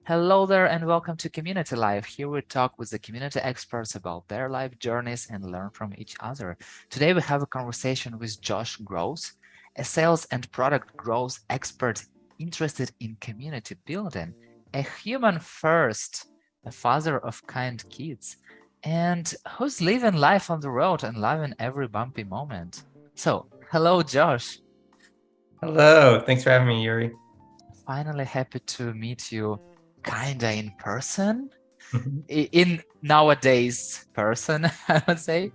Hello there and welcome to Community Life. Here we talk with the community experts about their life journeys and learn from each other. Today we have a conversation with Josh Grose, a sales and product growth expert interested in community building, a human first, a father of kind kids, and who's living life on the road and loving every bumpy moment. So, hello Josh. Hello, thanks for having me, Yuri. Finally happy to meet you kinda in person. Mhm. In nowadays person, I would say.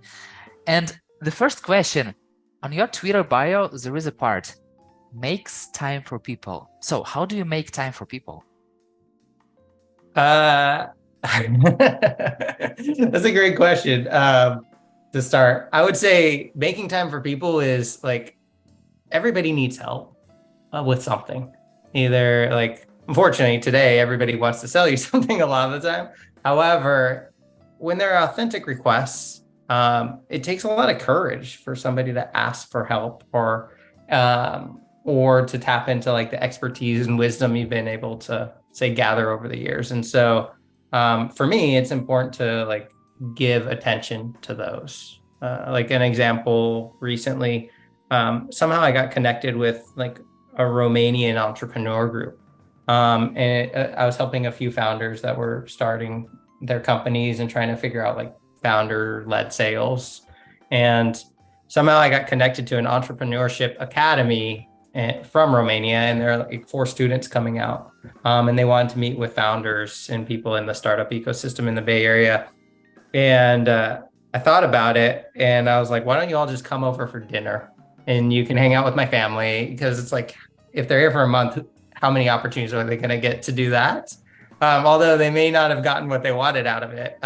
And the first question on your Twitter bio, there is a part makes time for people. So how do you make time for people? That's a great question. To start, I would say making time for people is like everybody needs help with something. Either like, unfortunately, today everybody wants to sell you something a lot of the time. However, when there are authentic requests, it takes a lot of courage for somebody to ask for help or to tap into like the expertise and wisdom you've been able to say gather over the years. And so for me, it's important to like give attention to those. Like an example recently, somehow I got connected with like a Romanian entrepreneur group. I was helping a few founders that were starting their companies and trying to figure out like founder led sales. And somehow I got connected to an entrepreneurship academy from Romania, and there are like 4 students coming out. And they wanted to meet with founders and people in the startup ecosystem in the Bay Area. And I thought about it and I was like, why don't you all just come over for dinner and you can hang out with my family? Because it's like, if they're here for a month, how many opportunities are they going to get to do that? Although they may not have gotten what they wanted out of it.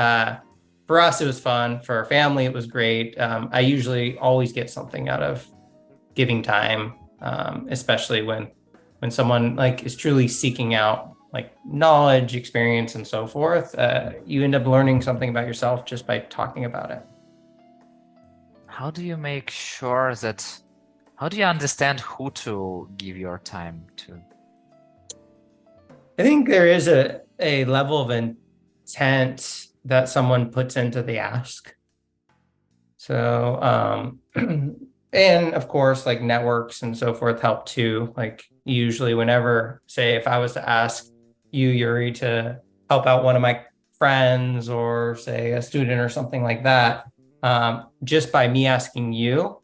For us, it was fun. For our family, it was great. I usually always get something out of giving time, especially when someone like is truly seeking out like knowledge, experience, and so forth. You end up learning something about yourself just by talking about it. How do you make sure that how do you understand who to give your time to? I think there is a level of intent that someone puts into the ask. So, and of course, like networks and so forth help too. Like usually, whenever, say, if I was to ask you, Yuri, to help out one of my friends or say a student or something like that, just by me asking you,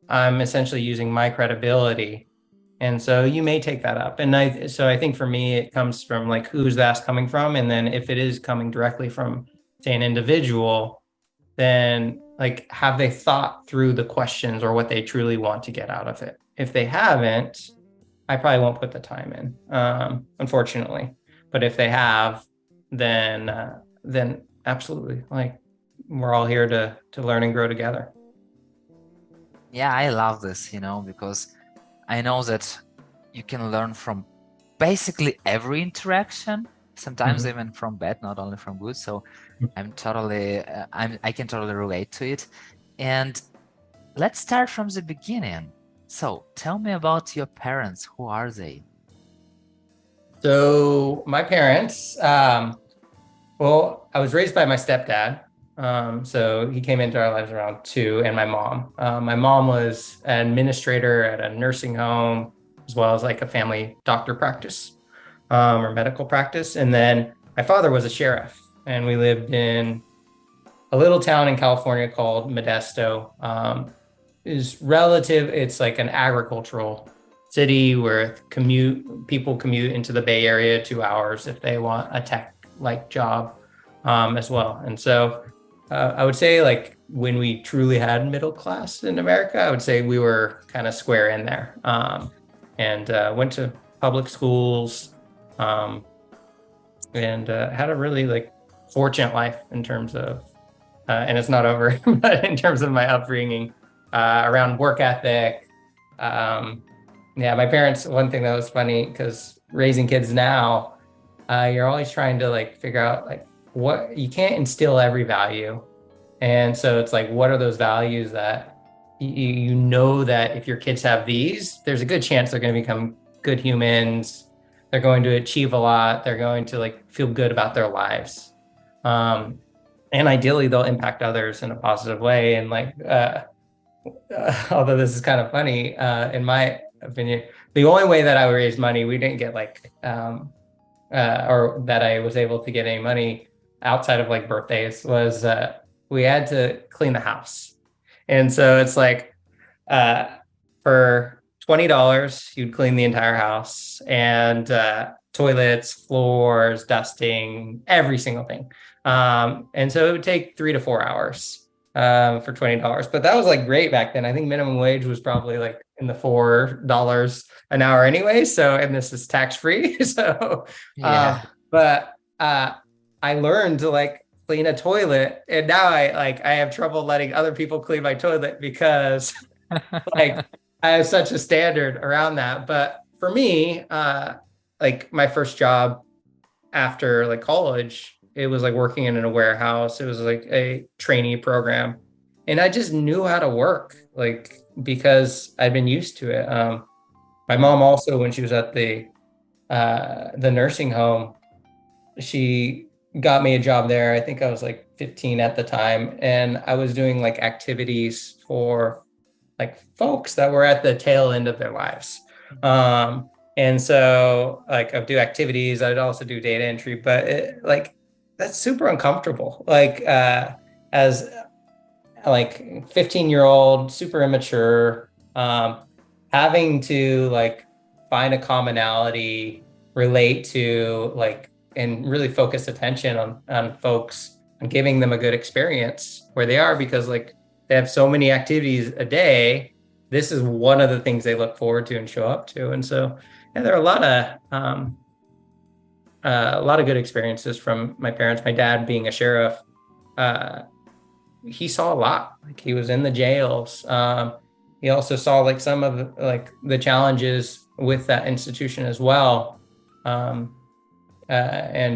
I'm essentially using my credibility. And so you may take that up. And I think for me, it comes from like, who's the ask coming from? And then if it is coming directly from, say, an individual, then like, have they thought through the questions or what they truly want to get out of it? If they haven't, I probably won't put the time in, unfortunately. But if they have, then absolutely, like we're all here to learn and grow together. Yeah, I love this, because I know that you can learn from basically every interaction, sometimes Mhm. even from bad, not only from good. So I can totally relate to it. And let's start from the beginning. So tell me about your parents. Who are they? So my parents, well, I was raised by my stepdad. So he came into our lives around 2, and my mom. My mom was an administrator at a nursing home, as well as like a family doctor practice or medical practice. And then my father was a sheriff, and we lived in a little town in California called Modesto. Is relative. It's like an agricultural city where people commute into the Bay Area 2 hours if they want a tech like job as well. And so I would say like when we truly had middle class in America, I would say we were kind of square in there and went to public schools um, and had a really like fortunate life in terms of, and it's not over, but in terms of my upbringing around work ethic. Um, yeah, my parents, one thing that was funny, because raising kids now, you're always trying to like figure out like what you can't instill every value. And so it's like, what are those values that you know that if your kids have these, there's a good chance they're going to become good humans, they're going to achieve a lot, they're going to like feel good about their lives. And ideally they'll impact others in a positive way. And like, although this is kind of funny, in my opinion, the only way that I would raise money, we didn't get like, or that I was able to get any money outside of like birthdays was we had to clean the house. And so it's like for $20, you'd clean the entire house and toilets, floors, dusting, every single thing. And so it would take 3 to 4 hours for $20. But that was like great back then. I think minimum wage was probably like in the $4 an hour anyway. So, and this is tax free. So, Yeah. but I learned to like clean a toilet, and now I have trouble letting other people clean my toilet because like I have such a standard around that. But for me, like my first job after like college, it was like working in a warehouse. It was like a trainee program, and I just knew how to work, like because I'd been used to it. My mom also, when she was at the nursing home, she got me a job there. I think I was like 15 at the time, and I was doing like activities for like folks that were at the tail end of their lives. And so like I'd do activities, I'd also do data entry, but like that's super uncomfortable. Like as like 15-year-old, super immature, having to like find a commonality, relate to like, and really focus attention on folks and giving them a good experience where they are, because like they have so many activities a day. This is one of the things they look forward to and show up to. And so, yeah, there are a lot of good experiences from my parents. My dad being a sheriff, he saw a lot. Like he was in the jails. He also saw like some of like the challenges with that institution as well. And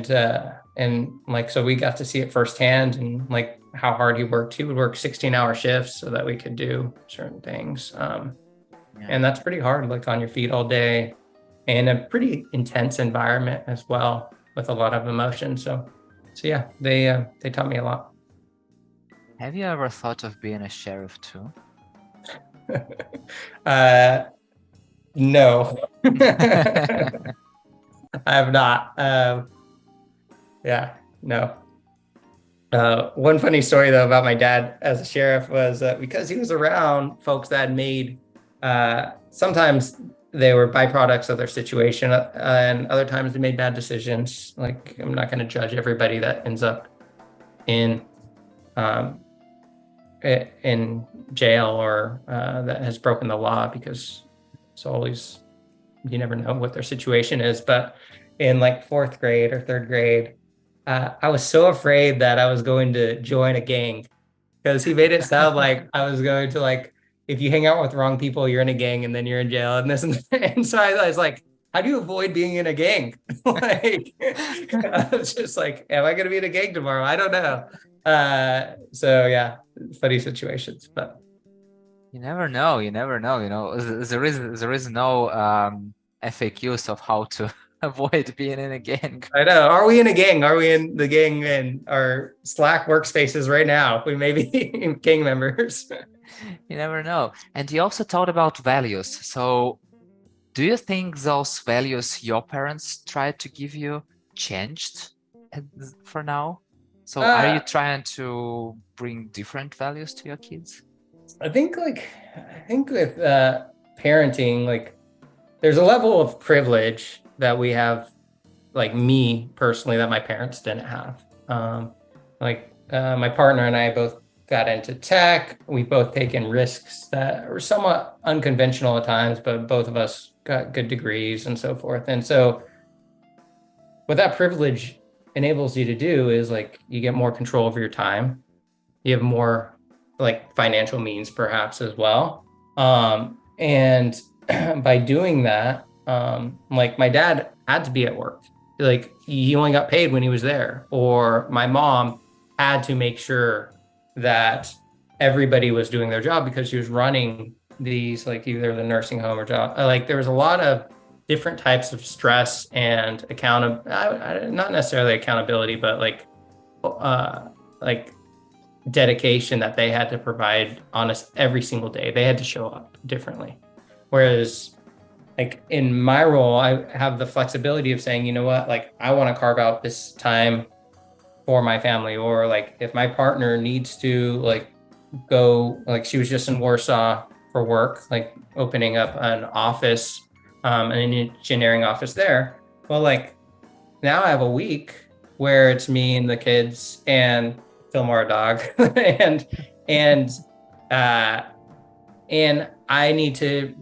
like, so we got to see it firsthand, and like how hard he worked. He would work 16-hour shifts so that we could do certain things. Yeah. And that's pretty hard, like on your feet all day, and a pretty intense environment as well, with a lot of emotion. So yeah, they taught me a lot. Have you ever thought of being a sheriff too? No, I have not. Yeah, no. One funny story though about my dad as a sheriff was because he was around folks that had made, sometimes they were byproducts of their situation, and other times they made bad decisions. Like I'm not going to judge everybody that ends up in jail or that has broken the law, because it's always, you never know what their situation is. But in like fourth grade or third grade, I was so afraid that I was going to join a gang, because he made it sound like I was going to, like, if you hang out with the wrong people, you're in a gang and then you're in jail and this and that. And so I was like, how do you avoid being in a gang? Like, I was just like, am I going to be in a gang tomorrow? I don't know. So yeah, funny situations, but You never know. You never know. You know, there is no FAQs of how to avoid being in a gang. I know. Are we in a gang? Are we in the gang in our Slack workspaces right now? We may be gang members. You never know. And you also talked about values. So do you think those values your parents tried to give you changed for now? So are you trying to bring different values to your kids? I think with parenting, like there's a level of privilege that we have, like me personally, that my parents didn't have. My partner and I both got into tech. We've both taken risks that were somewhat unconventional at times, but both of us got good degrees and so forth. And so what that privilege enables you to do is like you get more control over your time. You have more like financial means perhaps as well. And by doing that, like my dad had to be at work. Like he only got paid when he was there, or my mom had to make sure that everybody was doing their job because she was running these, like either the nursing home or job. Like there was a lot of different types of stress and not necessarily accountability, but uh, like dedication that they had to provide on us every single day. They had to show up differently. Whereas like in my role, I have the flexibility of saying, you know what, like I want to carve out this time for my family, or like if my partner needs to like go, like she was just in Warsaw for work, like opening up an office, an engineering office there. Well, like now I have a week where it's me and the kids and Fillmore dog and uh and I need to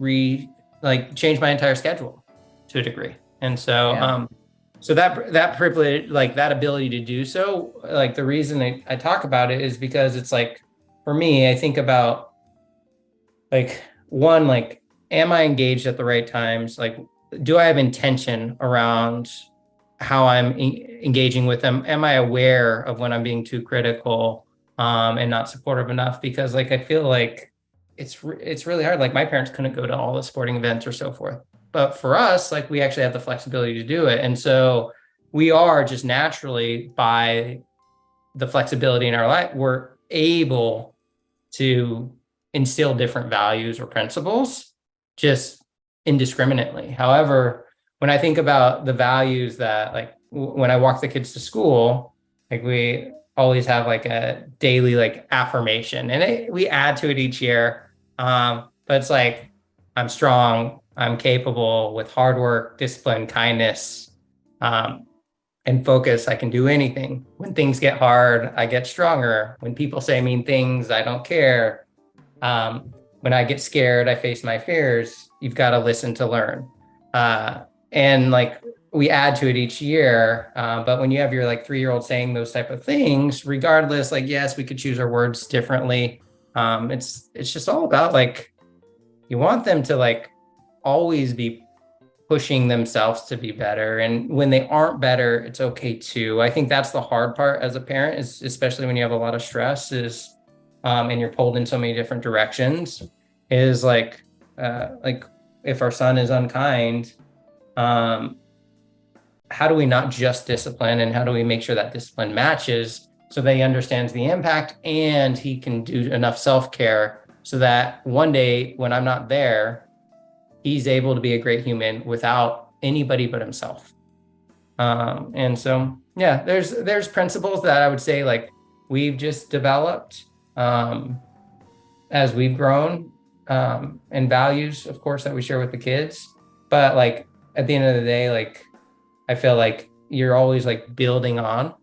change my entire schedule to a degree. And so Yeah. so that privilege, like that ability to do so, like the reason I talk about it is because it's like, for me, I think about like one, like, am I engaged at the right times? Like, do I have intention around how I'm engaging with them? Am I aware of when I'm being too critical and not supportive enough? Because like I feel like it's really hard. Like my parents couldn't go to all the sporting events or so forth, but for us, like we actually have the flexibility to do it, and so we are just naturally, by the flexibility in our life, we're able to instill different values or principles just indiscriminately. However, when I think about the values that, like, when I walk the kids to school, like we always have like a daily like affirmation, and we add to it each year. But it's like, I'm strong, I'm capable with hard work, discipline, kindness, um, and focus. I can do anything. When things get hard, I get stronger. When people say mean things, I don't care. When I get scared, I face my fears. You've got to listen to learn. And like we add to it each year. But when you have your like 3-year-old saying those type of things, regardless, like, yes, we could choose our words differently. It's just all about like, you want them to like always be pushing themselves to be better. And when they aren't better, it's okay too. I think that's the hard part as a parent, is especially when you have a lot of stress, is and you're pulled in so many different directions, is like if our son is unkind, um, how do we not just discipline, and how do we make sure that discipline matches so that he understands the impact and he can do enough self-care so that one day when I'm not there, he's able to be a great human without anybody but himself. And so, yeah, there's principles that I would say like we've just developed as we've grown, and values, of course, that we share with the kids. But like at the end of the day, like I feel like you're always like building on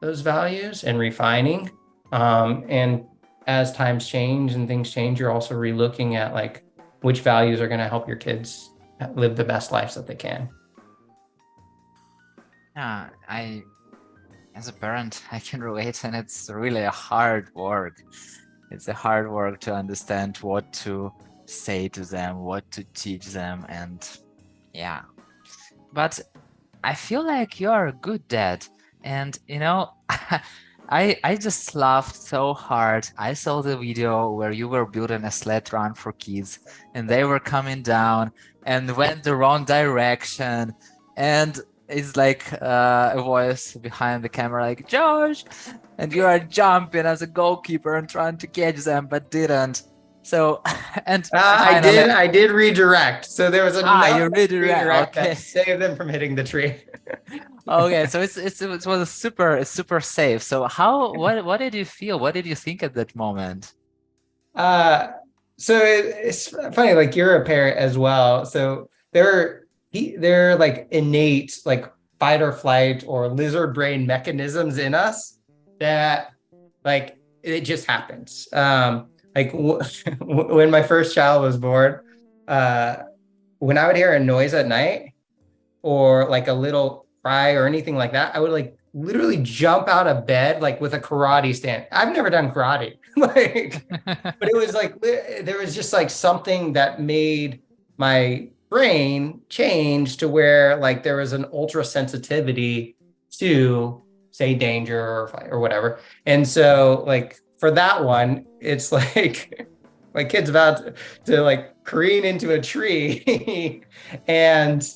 those values and refining. And as times change and things change, you're also relooking at like which values are going to help your kids live the best lives that they can. Yeah, as a parent, I can relate, and it's really a hard work. It's a hard work to understand what to say to them, what to teach them, and yeah. But I feel like you're a good dad, and I just laughed so hard. I saw the video where you were building a sled run for kids, and they were coming down and went the wrong direction, and it's like a voice behind the camera like, Josh, and you are jumping as a goalkeeper and trying to catch them but didn't. So and finally, I did redirect, so there was enough you redirect. Okay. that saved them from hitting the tree. Okay, so it was super safe. So what did you feel? What did you think at that moment? So it's funny, like you're a parent as well, so they're like innate like fight or flight or lizard brain mechanisms in us that like it just happens. Like when my first child was born, when I would hear a noise at night or like a little cry or anything like that, I would like literally jump out of bed like with a karate stand. I've never done karate, like, but it was like there was just like something that made my brain change to where like there was an ultra sensitivity to say danger or whatever. And so like for that one, it's like my kid's about to like careen into a tree and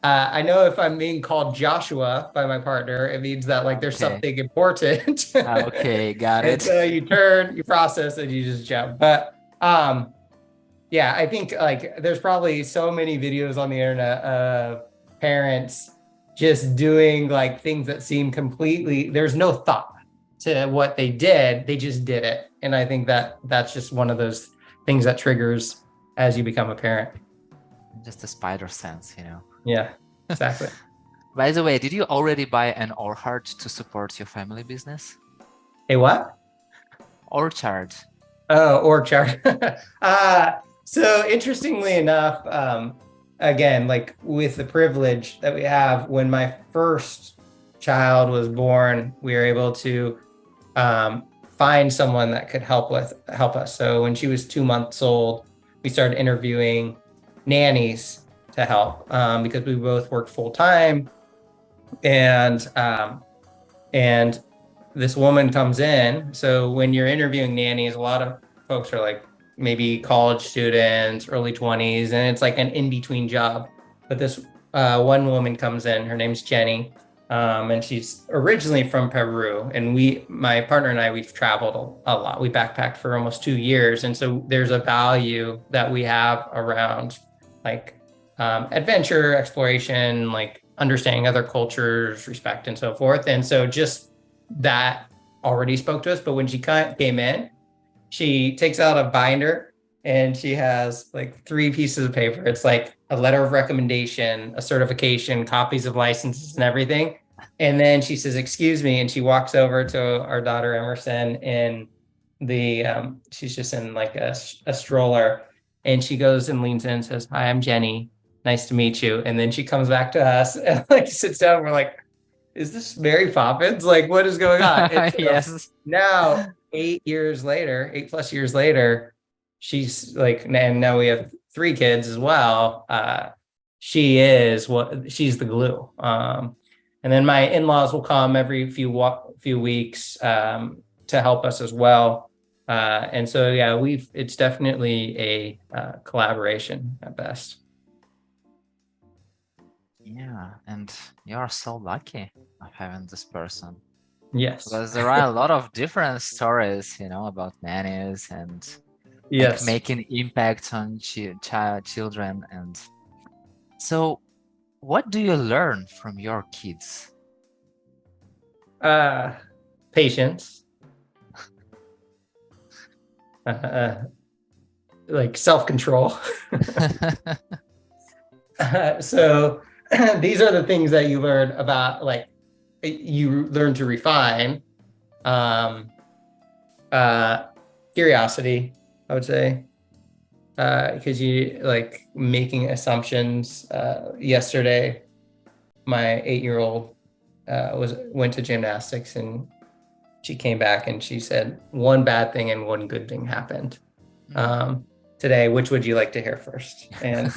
I know if I'm being called Joshua by my partner, it means that like there's Okay. something important. Okay, got And it. so you turn, you process, and you just jump. But yeah, I think like there's probably so many videos on the internet of parents just doing like things that seem completely, there's no thought to what they did. They just did it. And I think that that's just one of those things that triggers as you become a parent. Just a spider sense. Yeah, exactly. By the way, did you already buy an orchard to support your family business? Hey, what? Orchard. Oh, org chart. So interestingly enough, again, like with the privilege that we have, when my first child was born, we were able to find someone that could help us. So when she was 2 months old, we started interviewing nannies to help because we both worked full time, and this woman comes in. So when you're interviewing nannies, a lot of folks are like maybe college students, early 20s, and it's like an in-between job. But this one woman comes in, her name's Jenny, and she's originally from Peru. And my partner and I, we've traveled a lot. We backpacked for almost 2 years. And so there's a value that we have around like adventure, exploration, like understanding other cultures, respect, and so forth. And so just that already spoke to us. But when she came in, she takes out a binder and she has like 3 pieces of paper. It's like a letter of recommendation, a certification, copies of licenses and everything. And then she says, "Excuse me." And she walks over to our daughter Emerson in she's just in like a stroller. And she goes and leans in and says, "Hi, I'm Jenny. Nice to meet you." And then she comes back to us and like sits down. We're like, "Is this Mary Poppins? Like, what is going on?" And so Yes. now, 8+ years later, she's like, and now we have 3 kids as well. She's the glue. And then my in-laws will come every few weeks to help us as well. And so, yeah, it's definitely a collaboration at best. Yeah, and you're so lucky of having this person. Yes. Because there are a lot of different stories, about nannies and like Yes. making impact on children. And so what do you learn from your kids? Patience. Like self-control. So these are the things that you learn about, like you learn to refine. Curiosity, I would say, because you like making assumptions. Yesterday, my 8-year-old went to gymnastics, and she came back and she said one bad thing and one good thing happened. Today, which would you like to hear first? And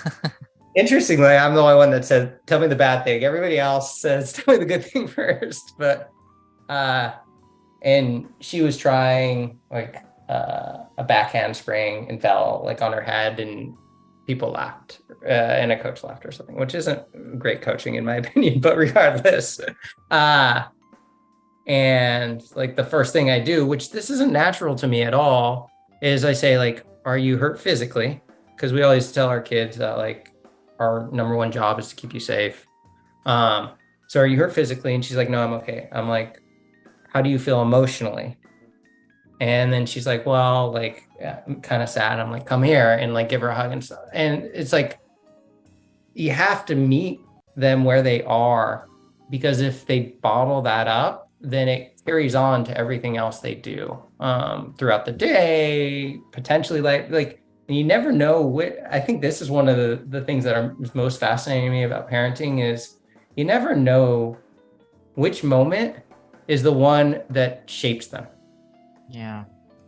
interestingly, I'm the only one that said, "Tell me the bad thing." Everybody else says, "Tell me the good thing first." But and she was trying like a back handspring and fell like on her head, and people laughed, and a coach laughed or something, which isn't great coaching in my opinion, but regardless. And like the first thing I do, which this isn't natural to me at all, is I say like, "Are you hurt physically?" Because we always tell our kids that like our number one job is to keep you safe. So are you hurt physically? And she's like, "No, I'm okay." I'm like, "How do you feel emotionally?" And then she's like, "Well, like, yeah, I'm kind of sad." I'm like, "Come here," and like give her a hug and stuff. And it's like, you have to meet them where they are, because if they bottle that up, then it carries on to everything else they do throughout the day, potentially like and you never know what. I think this is one of the things that are most fascinating to me about parenting is you never know which moment is the one that shapes them. Yeah.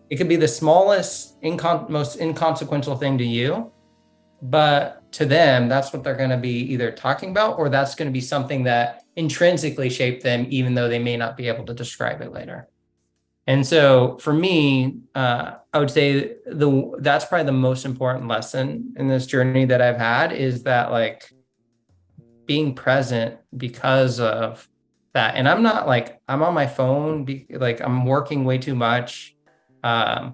It could be the smallest, most inconsequential thing to you, but to them, that's what they're going to be either talking about, or that's going to be something that intrinsically shaped them, even though they may not be able to describe it later. And so for me, I would say that's probably the most important lesson in this journey that I've had, is that like being present because of that. And I'm not like, I'm on my phone, like I'm working way too much. I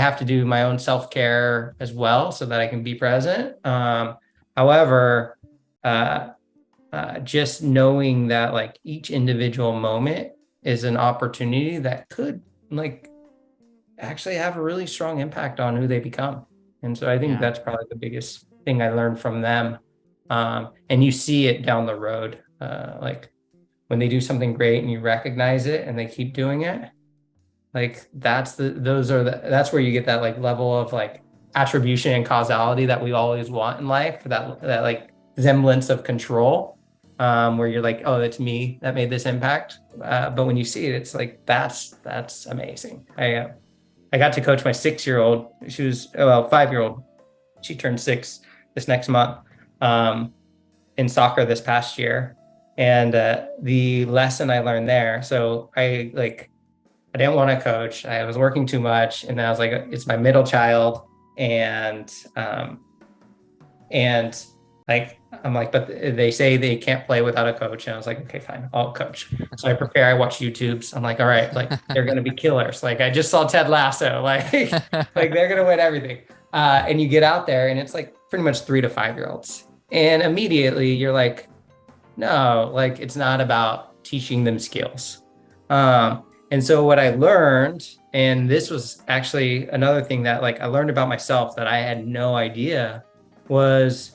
have to do my own self-care as well so that I can be present. However, uh, just knowing that like each individual moment is an opportunity that could like actually have a really strong impact on who they become. And so I think Yeah. that's probably the biggest thing I learned from them. And you see it down the road, like when they do something great and you recognize it and they keep doing it, like that's that's where you get that like level of like attribution and causality that we always want in life, that like semblance of control, where you're like, oh, it's me that made this impact. But when you see it, it's like that's amazing. I got to coach my 6-year-old. She was, well, 5-year-old. She turned 6 this next month, in soccer this past year. And the lesson I learned there, so I didn't want to coach. I was working too much, and I was like, it's my middle child, and like I'm like, but they say they can't play without a coach, and I was like, okay, fine, I'll coach. So I prepare. I watch YouTubes. I'm like, all right, like they're gonna be killers. Like I just saw Ted Lasso. Like they're gonna win everything. And you get out there, and it's like pretty much 3 to 5-year-olds, and immediately you're like, no, like it's not about teaching them skills. And so what I learned, and this was actually another thing that like I learned about myself that I had no idea, was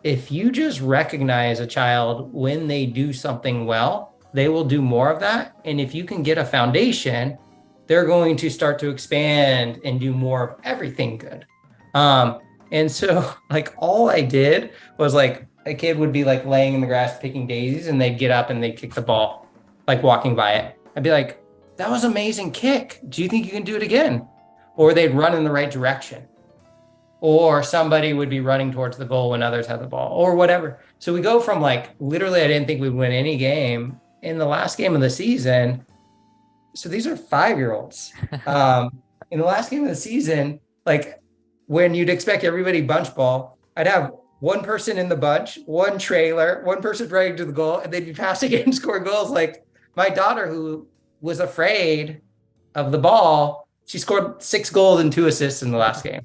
if you just recognize a child when they do something well, they will do more of that. And if you can get a foundation, they're going to start to expand and do more of everything good. And so like all I did was like a kid would be like laying in the grass picking daisies, and they'd get up and they'd kick the ball, like walking by it. I'd be like, that was an amazing kick. Do you think you can do it again? Or they'd run in the right direction. Or somebody would be running towards the goal when others had the ball, or whatever. So we go from like, literally, I didn't think we'd win any game in the last game of the season. So these are 5-year-olds. In the last game of the season, like when you'd expect everybody bunch ball, I'd have one person in the bunch, one trailer, one person running to the goal, and they'd be passing it and scoring goals. Like my daughter, who was afraid of the ball, she scored 6 goals and 2 assists in the last game.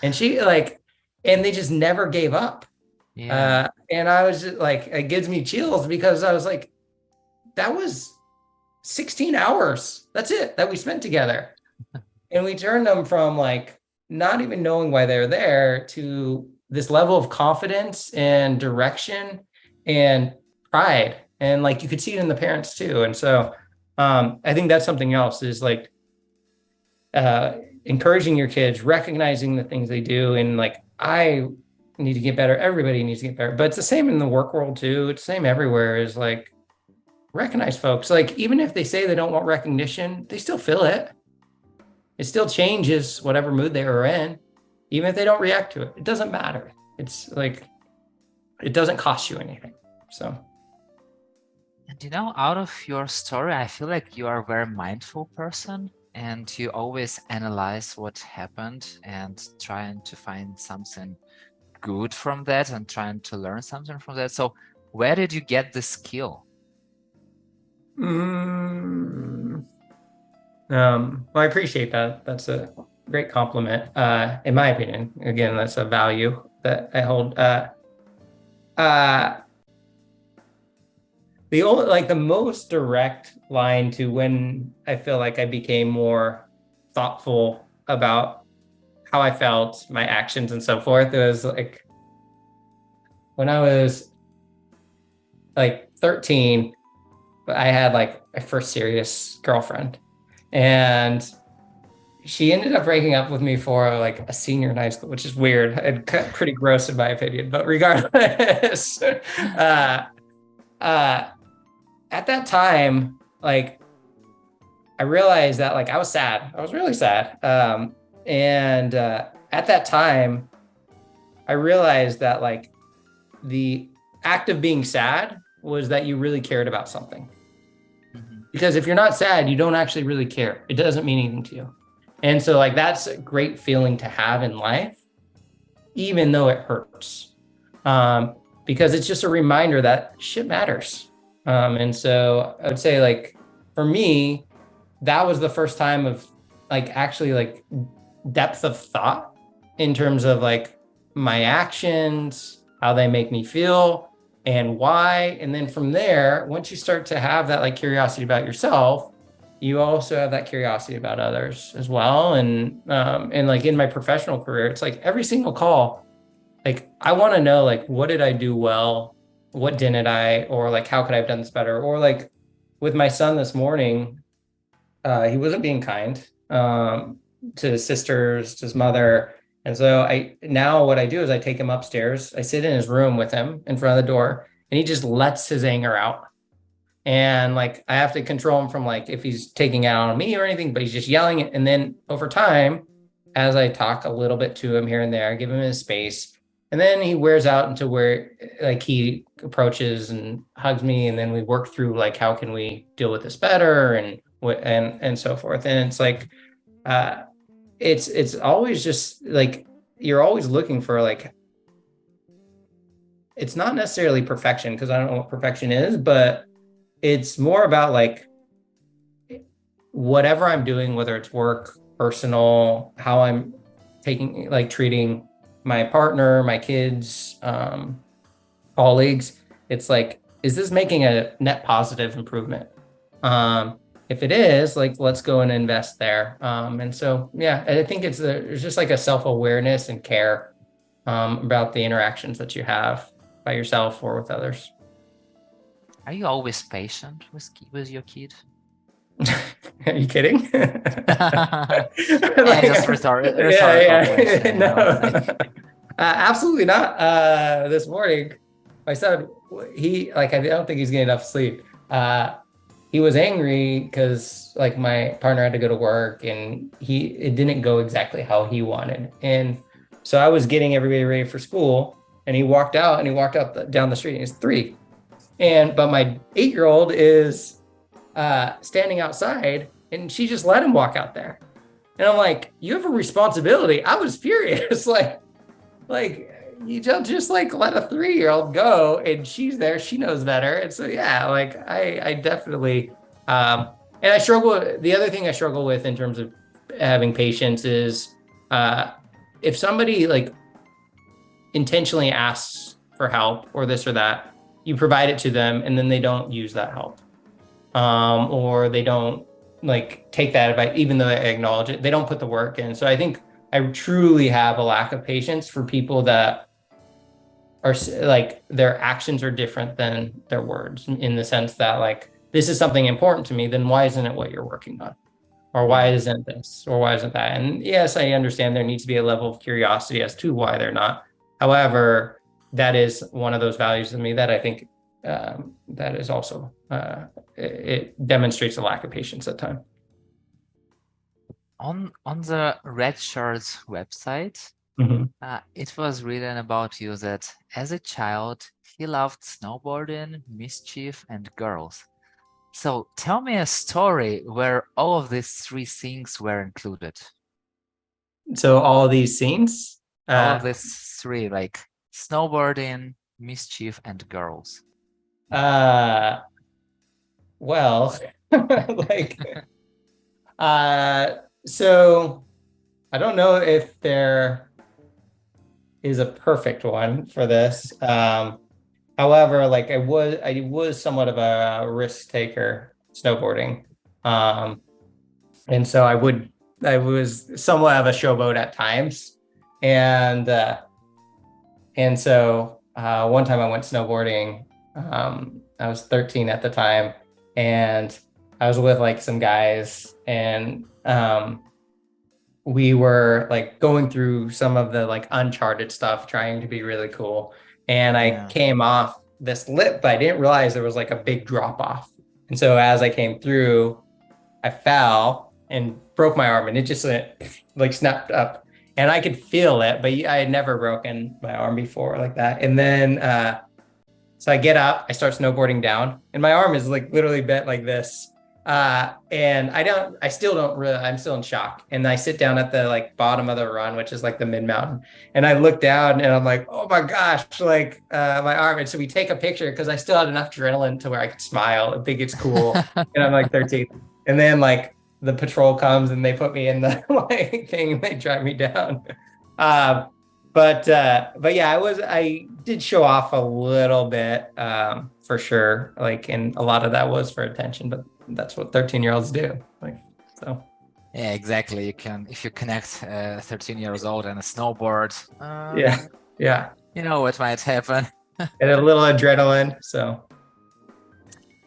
And she like, and they just never gave up. Yeah. And I was just like, it gives me chills because I was like, that was 16 hours. That's it that we spent together. And we turned them from like not even knowing why they're there to this level of confidence and direction and pride. And like you could see it in the parents too. And so I think that's something else, is like encouraging your kids, recognizing the things they do. And like, I need to get better. Everybody needs to get better. But it's the same in the work world too. It's the same everywhere, is like, recognize folks. Like, even if they say they don't want recognition, they still feel it. It still changes whatever mood they were in. Even if they don't react to it, it doesn't matter. It's like, it doesn't cost you anything. So. And you know, out of your story, I feel like you are a very mindful person, and you always analyze what happened and trying to find something good from that and trying to learn something from that. So where did you get the skill? Well, I appreciate that. That's a great compliment. In my opinion, again, that's a value that I hold. The only, like the most direct line to when I feel like I became more thoughtful about how I felt, my actions and so forth, it was like when I was like 13, I had like my first serious girlfriend, and she ended up breaking up with me for like a senior in high school, which is weird and pretty gross in my opinion. But regardless, at that time, like I realized that like I was sad. I was really sad. And at that time, I realized that like the act of being sad was that you really cared about something. Mhm. Because if you're not sad, you don't actually really care. It doesn't mean anything to you. And so like that's a great feeling to have in life, even though it hurts. because it's just a reminder that shit matters. And so I would say, like, for me, that was the first time of like actually like depth of thought in terms of like my actions, how they make me feel, and why. And then from there, once you start to have that like curiosity about yourself, you also have that curiosity about others as well. And like in my professional career, it's like every single call, like I want to know, like, what did I do well, what didn't I, or like how could I have done this better, or like with my son this morning, he wasn't being kind to his sisters, to his mother. And so now what I do is I take him upstairs, I sit in his room with him in front of the door, and he just lets his anger out. And like I have to control him from like if he's taking it out on me or anything, but he's just yelling it. And then over time, as I talk a little bit to him here and there, give him his space, and then he wears out into where like he approaches and hugs me, and then we work through like how can we deal with this better and so forth. And it's like it's always just like you're always looking for like, it's not necessarily perfection, because I don't know what perfection is, but it's more about like whatever I'm doing, whether it's work, personal, how I'm treating my partner, my kids, colleagues. It's like, is this making a net positive improvement? If it is, like, let's go and invest there. And so, yeah, I think there's just like a self-awareness and care about the interactions that you have by yourself or with others. Are you always patient with your kid? Are you kidding? Just rhetorical question, No, absolutely not. This morning, my son, I don't think he's getting enough sleep. He was angry because like my partner had to go to work and it didn't go exactly how he wanted. And so I was getting everybody ready for school, and he walked out down the street, and he's 3. But my 8-year-old is standing outside, and she just let him walk out there. And I'm like, you have a responsibility. I was furious. like you don't just like let a 3-year-old go, and she's there, she knows better. And so, yeah, like I definitely, and the other thing I struggle with in terms of having patience is if somebody like intentionally asks for help or this or that, you provide it to them, and then they don't use that help. Or they don't like take that advice, even though they acknowledge it, they don't put the work in. So I think I truly have a lack of patience for people that are like, their actions are different than their words, in the sense that like, this is something important to me, then why isn't it what you're working on? Or why isn't this? Or why isn't that? And yes, I understand there needs to be a level of curiosity as to why they're not. However, that is one of those values in me that I think that is also, it demonstrates a lack of patience at times. On the Redshirt's website, it was written about you that as a child, he loved snowboarding, mischief, and girls. So tell me a story where all of these 3 things were included. So all of these things? All of these 3, like snowboarding, mischief, and girls. Well, like, so I don't know if there is a perfect one for this. However, like I was somewhat of a risk taker snowboarding. And so I was somewhat of a showboat at times. And so one time I went snowboarding. I was 13 at the time, and I was with like some guys, and we were like going through some of the like uncharted stuff, trying to be really cool. And I came off this lip, but I didn't realize there was like a big drop off. And so as I came through, I fell and broke my arm, and it just like snapped up, and I could feel it, but I had never broken my arm before like that. And then, so I get up, I start snowboarding down, and my arm is like literally bent like this. And I still don't really, I'm still in shock. And I sit down at the like bottom of the run, which is like the mid mountain. And I look down and I'm like, oh my gosh, like my arm. And so we take a picture because I still had enough adrenaline to where I could smile and think it's cool. And I'm like 13. And then like the patrol comes and they put me in the like thing and they drive me down. But yeah, I did show off a little bit, for sure. Like, and a lot of that was for attention, but that's what 13-year-olds do. Like, so. Yeah, exactly. You can, if you connect 13 years old and a snowboard, Yeah. you know what might happen. And a little adrenaline. So.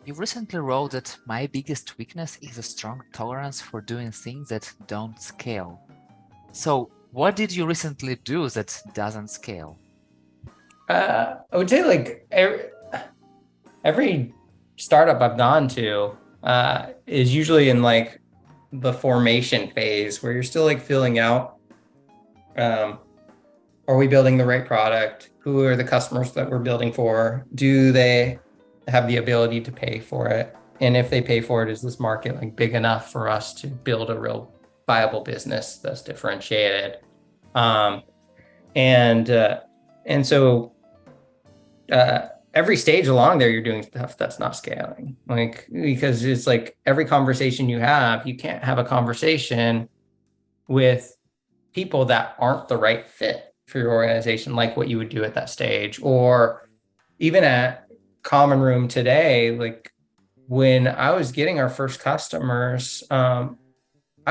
You recently wrote that my biggest weakness is a strong tolerance for doing things that don't scale. So what did you recently do that doesn't scale? I would say like every startup I've gone to is usually in like the formation phase where you're still like filling out, are we building the right product? Who are the customers that we're building for? Do they have the ability to pay for it? And if they pay for it, is this market like big enough for us to build a real viable business that's differentiated? And so every stage along there, you're doing stuff that's not scaling, like, because it's like every conversation you can't have a conversation with people that aren't the right fit for your organization, like what you would do at that stage. Or even at Common Room today, like when I was getting our first customers, I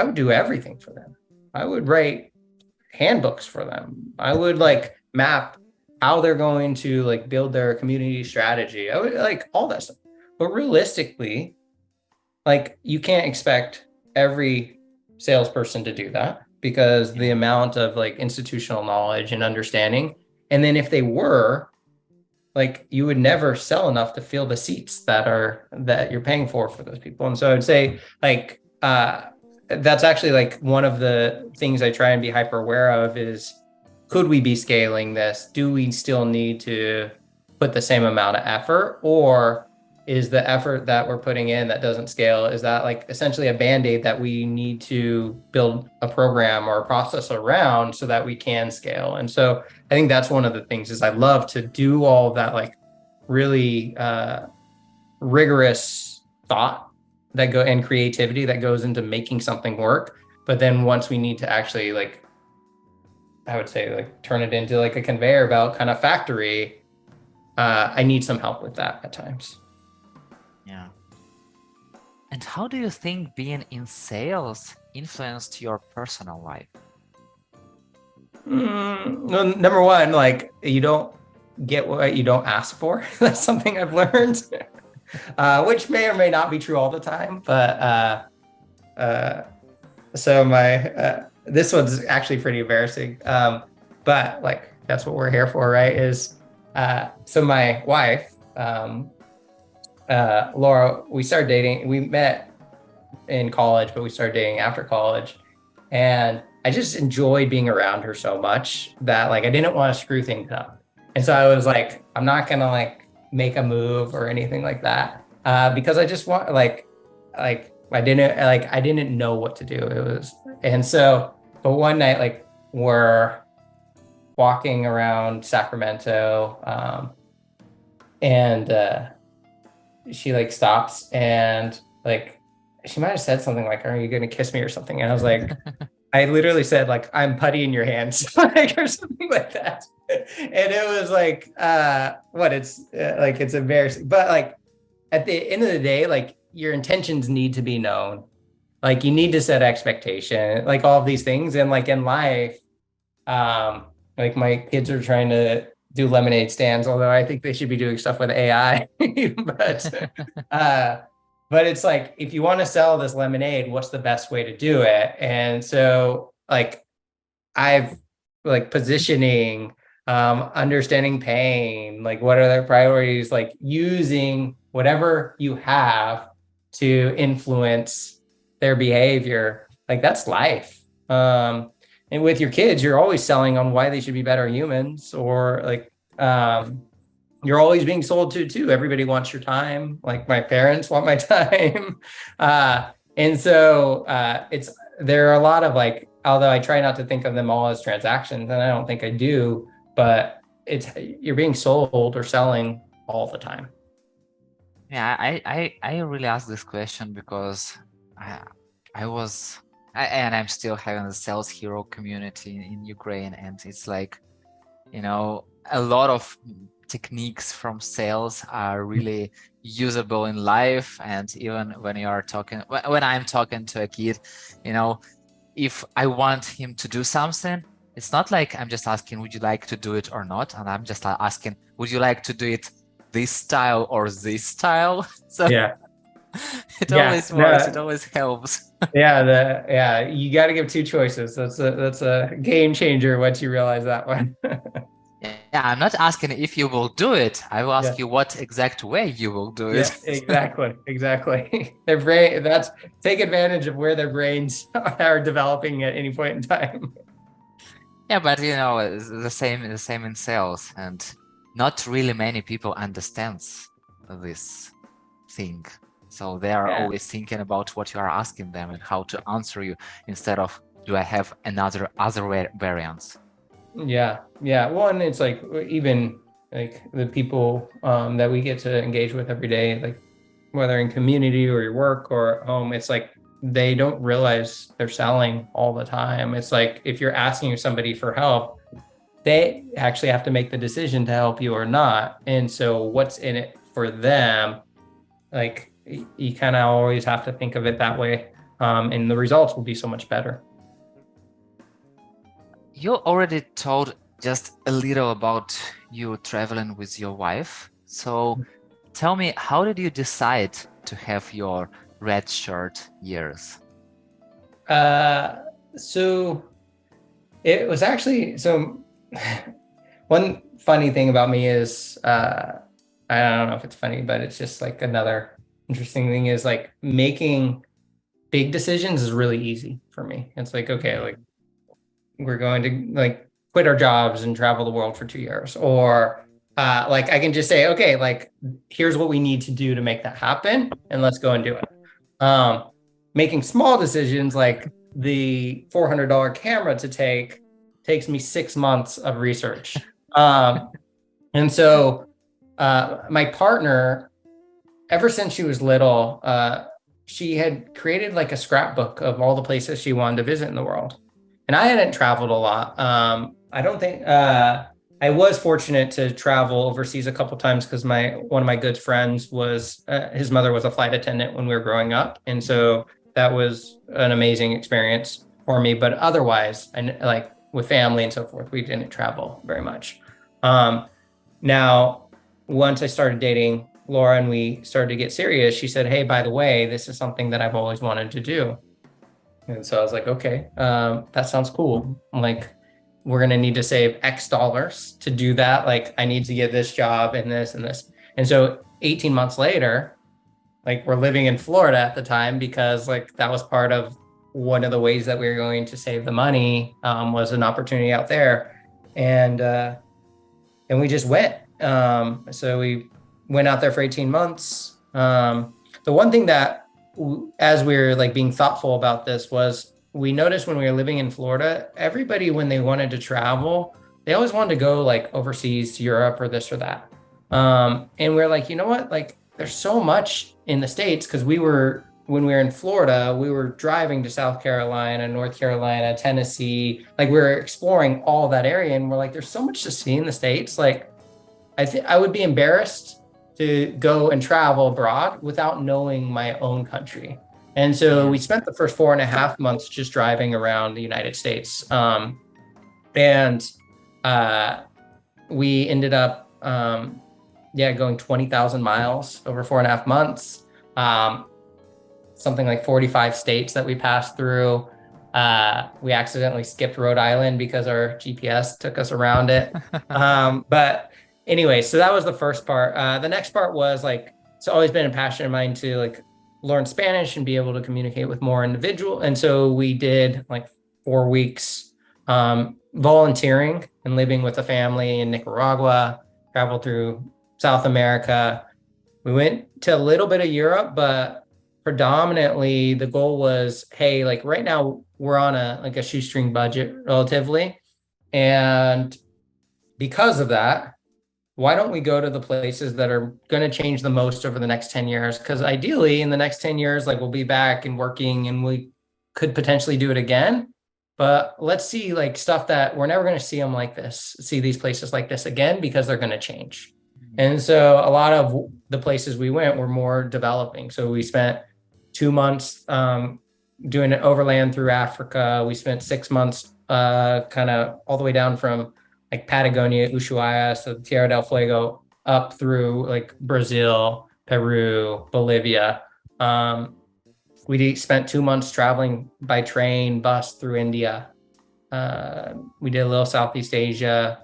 would do everything for them. I would write handbooks for them. I would like map how they're going to like build their community strategy. I would like all that stuff. But realistically, like you can't expect every salesperson to do that because the amount of like institutional knowledge and understanding. And then if they were, like you would never sell enough to fill the seats that you're paying for those people. And so I would say like that's actually like one of the things I try and be hyper aware of is, could we be scaling this? Do we still need to put the same amount of effort? Or is the effort that we're putting in that doesn't scale, is that like essentially a Band-Aid that we need to build a program or a process around so that we can scale? And so I think that's one of the things is I love to do all that like really rigorous thought and creativity that goes into making something work. But then once we need to actually like, I would say like turn it into like a conveyor belt kind of factory, I need some help with that at times. Yeah. And how do you think being in sales influenced your personal life? Well, number one, like you don't get what you don't ask for. That's something I've learned, which may or may not be true all the time. But so this one's actually pretty embarrassing. But like that's what we're here for, right? Is so my wife, Laura, we started dating. We met in college, but we started dating after college, and I just enjoyed being around her so much that like I didn't want to screw things up. And so I was like, I'm not gonna like make a move or anything like that, because I just want like I didn't know what to do. But one night, like we're walking around Sacramento, and she like stops and like she might have said something like, "Are you gonna kiss me?" or something. And I was like, I literally said like, "I'm putty in your hands," like, or something like that. And it was like, it's embarrassing. But like at the end of the day, like your intentions need to be known. Like you need to set expectation, like all of these things. And like in life, like my kids are trying to do lemonade stands, although I think they should be doing stuff with AI. But it's like, if you want to sell this lemonade, what's the best way to do it? And so like I've like positioning, understanding pain, like what are their priorities, like using whatever you have to influence their behavior. Like that's life. And with your kids, you're always selling on why they should be better humans, or like, you're always being sold to too. Everybody wants your time. Like my parents want my time. And so it's there are a lot of like, although I try not to think of them all as transactions, and I don't think I do, but it's you're being sold or selling all the time. Yeah, I really asked this question because I I was and I'm still having the sales hero community in Ukraine, and it's like, a lot of techniques from sales are really usable in life. And even when you are talking, when I'm talking to a kid, you know, if I want him to do something, it's not like I'm just asking, would you like to do it or not? And I'm just asking, would you like to do it this style or this style? So Yeah. it Yeah. always works, it always helps. Yeah, you got to give two choices. That's a game changer once you realize that one. Yeah, I'm not asking if you will do it. I will Yeah. ask you what exact way you will do Yeah, it. exactly. Their brain, that's take advantage of where their brains are developing at any point in time. Yeah, but it's the same in sales, and not really many people understands this thing. So they are Yeah. always thinking about what you are asking them and how to answer you instead of, do I have another other variants? Yeah. Yeah. One, it's like even like the people that we get to engage with every day, like whether in community or your work or at home, it's like they don't realize they're selling all the time. It's like if you're asking somebody for help, they actually have to make the decision to help you or not. And so what's in it for them, like you kind of always have to think of it that way. And the results will be so much better. You already told just a little about you traveling with your wife. So tell me, how did you decide to have your red shirt years? So it was actually so one funny thing about me is I don't know if it's funny, but it's just like another interesting thing is like making big decisions is really easy for me. It's like, okay, like we're going to like quit our jobs and travel the world for 2 years, or like I can just say, okay, like here's what we need to do to make that happen, and let's go and do it. Making small decisions like the $400 camera to take takes me 6 months of research. And so my partner, ever since she was little, she had created like a scrapbook of all the places she wanted to visit in the world. And I hadn't traveled a lot. I don't think I was fortunate to travel overseas a couple times because one of my good friends was his mother was a flight attendant when we were growing up, and so that was an amazing experience for me. But otherwise, and like with family and so forth, we didn't travel very much. Um, Now, once I started dating Laura and we started to get serious, she said, "Hey, by the way, this is something that I've always wanted to do." And so I was like, "Okay, that sounds cool. Like, we're gonna need to save X dollars to do that. Like, I need to get this job and this and this." And so 18 months later, like we're living in Florida at the time because like that was part of one of the ways that we were going to save the money was an opportunity out there. And we just went. So we went out there for 18 months. The one thing that, as we were like being thoughtful about this, was we noticed when we were living in Florida, everybody, when they wanted to travel, they always wanted to go like overseas to Europe or this or that. And we're like, you know what? Like, there's so much in the States because when we were in Florida, we were driving to South Carolina, North Carolina, Tennessee. Like we were exploring all that area, and we're like, there's so much to see in the States. Like, I think I would be embarrassed to go and travel abroad without knowing my own country. And so we spent the first 4.5 months just driving around the United States. And we ended up, going 20,000 miles over 4.5 months. Something like 45 states that we passed through. We accidentally skipped Rhode Island because our GPS took us around it. But anyway, so that was the first part. The next part was like, it's always been a passion of mine to like learn Spanish and be able to communicate with more individual. And so we did like 4 weeks volunteering and living with a family in Nicaragua, traveled through South America. We went to a little bit of Europe, but predominantly the goal was, hey, like right now we're on a shoestring budget relatively. And because of that, why don't we go to the places that are going to change the most over the next 10 years? Because ideally in the next 10 years, like we'll be back and working and we could potentially do it again. But let's see like stuff that we're never going to see them like this, see these places like this again, because they're going to change. And so a lot of the places we went were more developing. So we spent 2 months doing it overland through Africa. We spent 6 months kind of all the way down from like Patagonia, Ushuaia, so Tierra del Fuego, up through like Brazil, Peru, Bolivia. We spent 2 months traveling by train, bus through India. We did a little Southeast Asia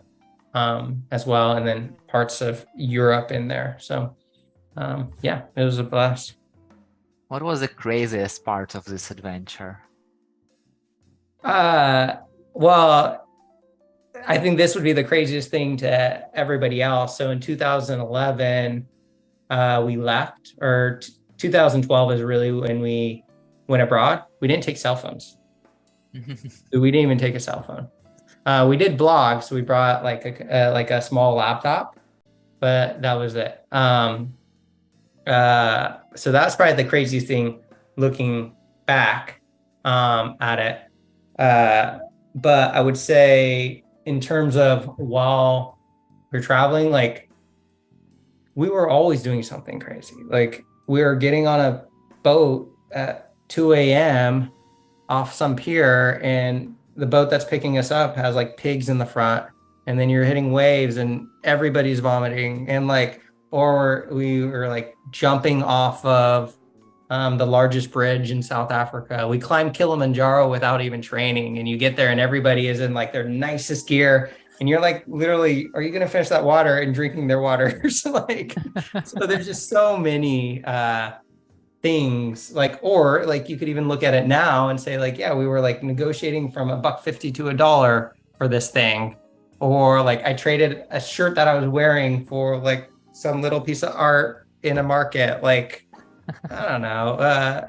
as well, and then parts of Europe in there. So yeah, it was a blast. What was the craziest part of this adventure? Well, I think this would be the craziest thing to everybody else. So in 2011, we left, or 2012 is really when we went abroad. We didn't take cell phones. We didn't even take a cell phone. We did blogs. So we brought like a small laptop, but that was it. So that's probably the craziest thing looking back at it. But I would say in terms of while we're traveling, like we were always doing something crazy. Like we were getting on a boat at 2 a.m. off some pier, and the boat that's picking us up has like pigs in the front, and then you're hitting waves and everybody's vomiting, and like, or we were like jumping off of the largest bridge in South Africa. We climbed Kilimanjaro without even training, and you get there and everybody is in like their nicest gear, and you're like, literally, are you going to finish that water and drinking their water? So like, so there's just so many things, like, or like you could even look at it now and say like, yeah, we were like negotiating from $1.50 to $1 for this thing, or like I traded a shirt that I was wearing for like some little piece of art in a market. Like, I don't know.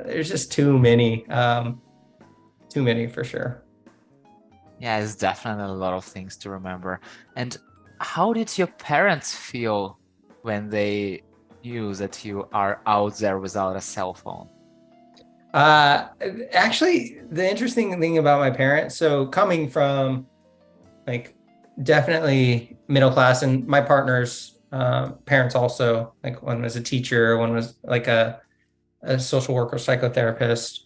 There's just too many for sure. Yeah, it's definitely a lot of things to remember. And how did your parents feel when they knew that you are out there without a cell phone? Actually, the interesting thing about my parents, so coming from like definitely middle class, and my partner's parents also, like one was a teacher, one was like a social worker, psychotherapist.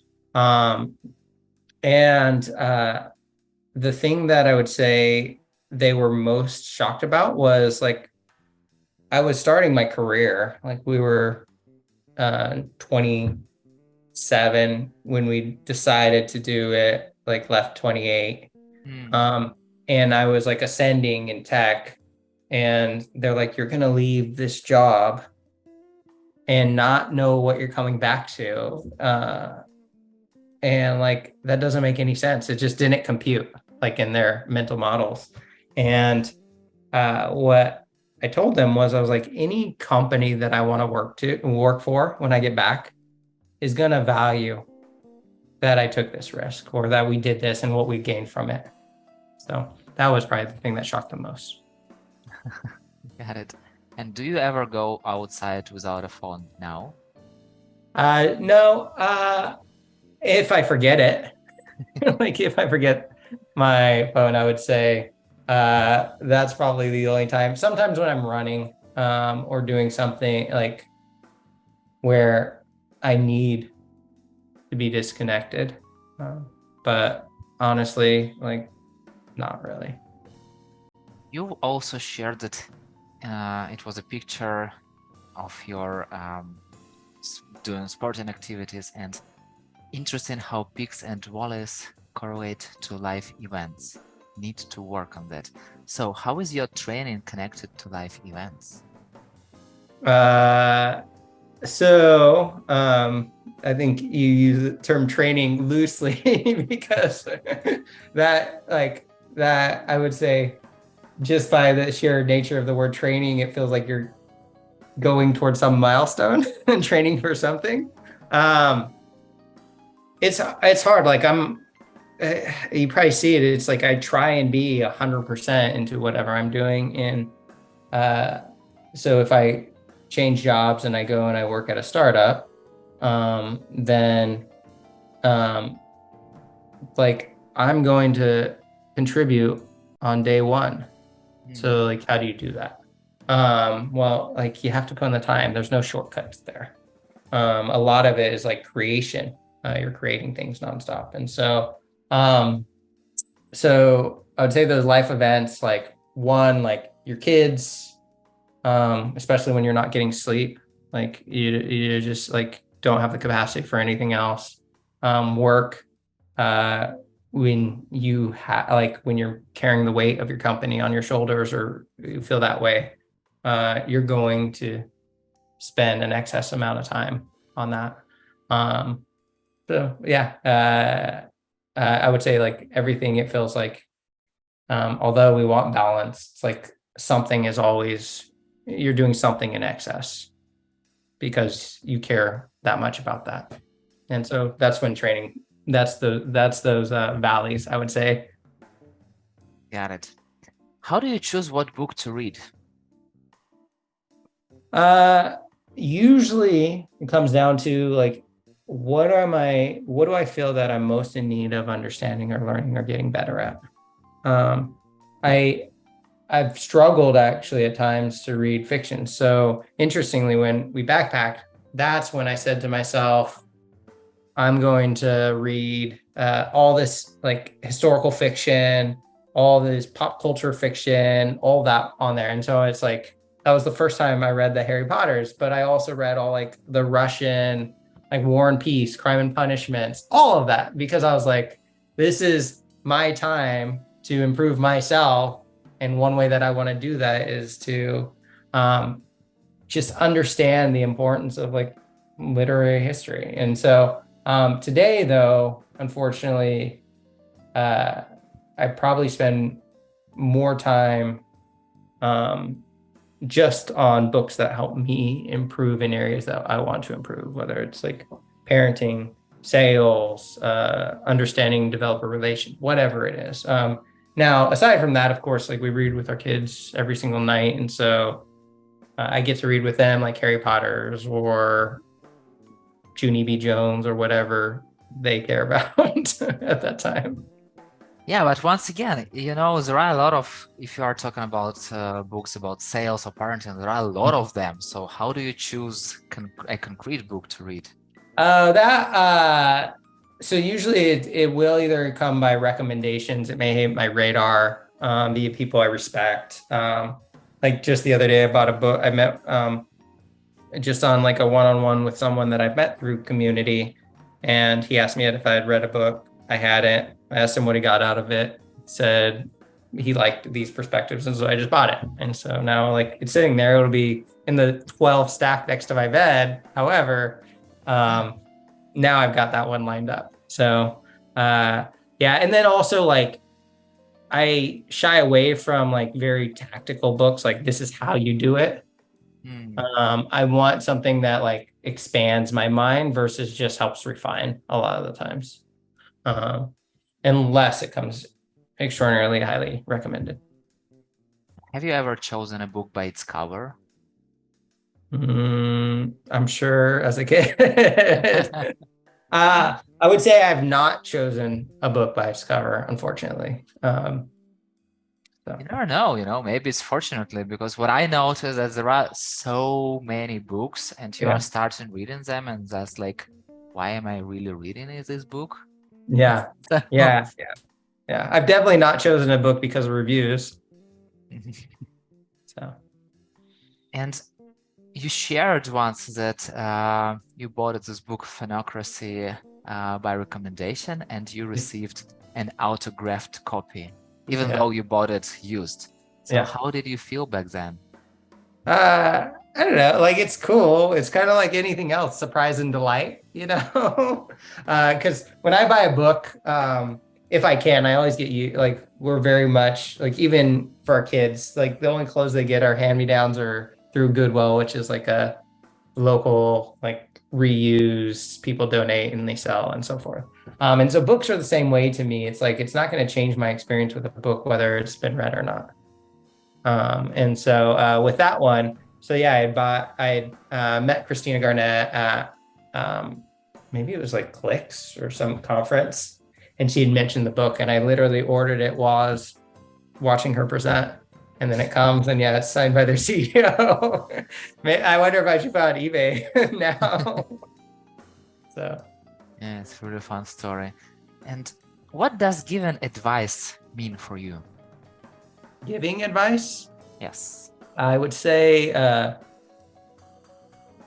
And the thing that I would say they were most shocked about was like, I was starting my career, like we were 27 when we decided to do it, like left 28. And I was like ascending in tech, and they're like, you're going to leave this job and not know what you're coming back to. And like, that doesn't make any sense. It just didn't compute like in their mental models. And what I told them was, I was like, any company that I want to work for when I get back is going to value that I took this risk, or that we did this and what we gained from it. So that was probably the thing that shocked them most. Got it. And do you ever go outside without a phone now? No, if I forget it, like if I forget my phone, I would say that's probably the only time. Sometimes when I'm running or doing something like where I need to be disconnected. But honestly, like, not really. You also shared that it was a picture of your doing sporting activities, and interesting how peaks and valleys correlate to life events. Need to work on that. So how is your training connected to life events? So I think you use the term training loosely because that I would say, just by the sheer nature of the word training, it feels like you're going towards some milestone and training for something. Um, it's hard. Like you probably see it. It's like I try and be 100% into whatever I'm doing. And so if I change jobs and I go and I work at a startup, then like I'm going to contribute on day one. So like, how do you do that? Well, like you have to put in the time. There's no shortcuts there. A lot of it is like creation. You're creating things nonstop. And so, so I would say those life events, like one, like your kids, especially when you're not getting sleep, like you just like don't have the capacity for anything else. Work, when you like when you're carrying the weight of your company on your shoulders or you feel that way, you're going to spend an excess amount of time on that. So yeah, I would say like everything, it feels like, although we want balance, it's like something is always, you're doing something in excess because you care that much about that. And so that's when training, that's those valleys, I would say. Got it. How do you choose what book to read? Usually it comes down to like, what do I feel that I'm most in need of understanding or learning or getting better at? I've struggled actually at times to read fiction. So interestingly, when we backpacked, that's when I said to myself, I'm going to read all this like historical fiction, all this pop culture fiction, all that on there. And so it's like, that was the first time I read the Harry Potters, but I also read all like the Russian, like War and Peace, Crime and Punishments, all of that, because I was like, this is my time to improve myself. And one way that I want to do that is to just understand the importance of like literary history. And so today, though, unfortunately, I probably spend more time just on books that help me improve in areas that I want to improve, whether it's like parenting, sales, understanding developer relations, whatever it is. Now, aside from that, of course, like we read with our kids every single night. And so I get to read with them like Harry Potter's or Junie B. Jones or whatever they care about at that time. Yeah, but once again, there are a lot of, if you are talking about books about sales or parenting, there are a lot of them. So how do you choose a concrete book to read? So usually it will either come by recommendations. It may hit my radar, via people I respect. Like just the other day, I bought a book. I met just on like a one-on-one with someone that I've met through community, and he asked me if I had read a book. I hadn't. I asked him what he got out of it. He said he liked these perspectives, and so I just bought it. And so now, like, it's sitting there. It'll be in the 12 stack next to my bed. However, now I've got that one lined up. So yeah, and then also like I shy away from like very tactical books, like this is how you do it. I want something that like expands my mind versus just helps refine a lot of the times. Unless it comes extraordinarily highly recommended. Have you ever chosen a book by its cover? I'm sure as a kid. I would say I've not chosen a book by its cover, unfortunately. So. You never know, maybe it's fortunately, because what I noticed is that there are so many books and you are starting reading them and that's like, why am I really reading this book? Yeah. I've definitely not chosen a book because of reviews. So. And you shared once that you bought this book, Phenocracy, by recommendation, and you received an autographed copy, even though you bought it used. So how did you feel back then? I don't know, like it's cool. It's kind of like anything else, surprise and delight, because when I buy a book, if I can, I always get like, we're very much like, even for our kids, like the only clothes they get are hand-me-downs or through Goodwill, which is like a local, like reused, people donate and they sell and so forth. And so books are the same way to me. It's like, it's not going to change my experience with a book, whether it's been read or not. And so with that one, so yeah, I met Christina Garnett at maybe it was like Clicks or some conference, and she had mentioned the book, and I literally ordered it while I was watching her present. And then it comes, and yeah, it's signed by their CEO. I wonder if I should put it on eBay now. So Yeah, it's a really fun story. And what does given advice mean for you? giving advice, Yes. I would say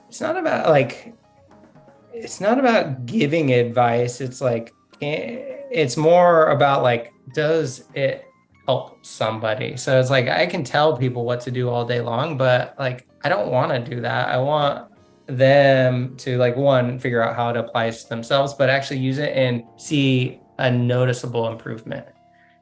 it's not about giving advice. It's like it's more about like, does it help somebody? So it's like I can tell people what to do all day long, but like I don't want to do that. I want them to like, one, figure out how it applies to themselves, but actually use it and see a noticeable improvement.